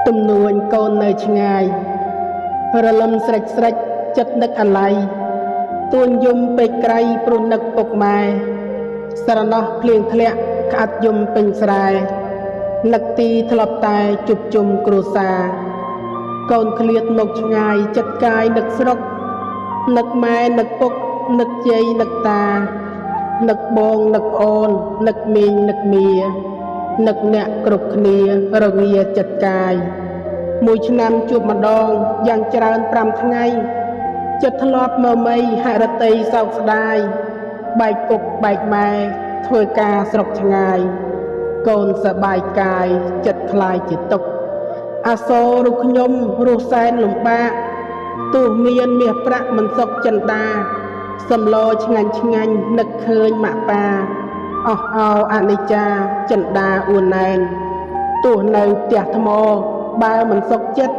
ទំនួញកូននៅឆ្ងាយរលឹមស្រេចស្រេចចិត្តនឹកអាល័យទួញយំពេកក្រៃព្រោះនឹកពុកម៉ែស្រណោះភ្លៀងធ្លាក់ក្អាត់យំពេញស្រែនឹកទីធ្លាប់តែជប់ជុំគ្រួសារកូនឃ្លាតមកឆ្ងាយចិត្តកាយនឹកស្រុកនឹកម៉ែនឹកពុកនឹកយាយនឹកតានឹកបងនឹកអូននឹកមីងនឹកមៀនឹកអ្នកគ្រប់គ្នារងាចិត្តកាយមួយឆ្នាំជួបម្ដងយ៉ាងច្រើន5ថ្ងៃចិត្តធ្លាប់មើមៃហរតីសោកស្ដាយបែកពុកបែកម៉ែធ្វើការស្រុកឆ្ងាយកូនសបាយកាយចិត្តខ្លាយជាទុក្ខអាសូររូបខ្ញុំរស់សែនលំបាកទោះមានមាសប្រាក់មិនសុខចិន្តាសំឡឆ្ងាញ់ឆ្ងាញ់នឹកឃើញម៉ាក់ប៉ាអស់អោអនិច្ចាចិន្តាអួនណែនទោះនៅផ្ទះថ្មបើមិនសុខចិត្ត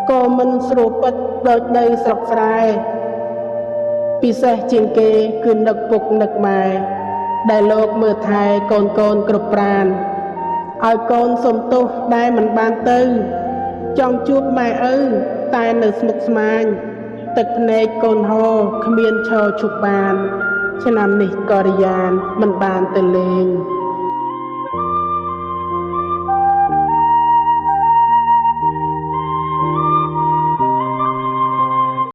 ក៏មិនស្រួលពិតដូចនៅស្រុកស្រែពិសេសជាងគេគឺនឹកពុកនឹកម៉ែដែលលោកមើលថែកូនគ្រប់ប្រានឲ្យកូនសុំទោសដែលមិនបានទៅចង់ជួបម៉ែឪតែនៅស្មុគស្មាញទឹកភ្នែកកូនហូរគ្មានឈរឈប់បានឆ្នាំនេះក៏រយ៉ានមិនបានទៅលេង